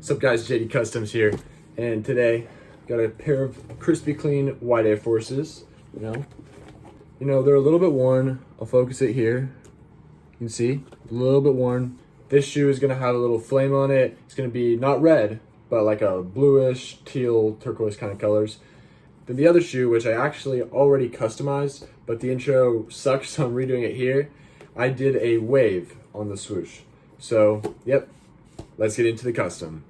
What's up guys, JD Customs here, and today got a pair of crispy clean white Air Forces. You know they're a little bit worn. I'll focus it here. You can see a little bit worn. This shoe is gonna have a little flame on it. It's gonna be not red, but like a bluish, teal, turquoise kind of colors. Then the other shoe, which I actually already customized, but the intro sucks, so I'm redoing it here. I did a wave on the swoosh. So, yep, let's get into the custom.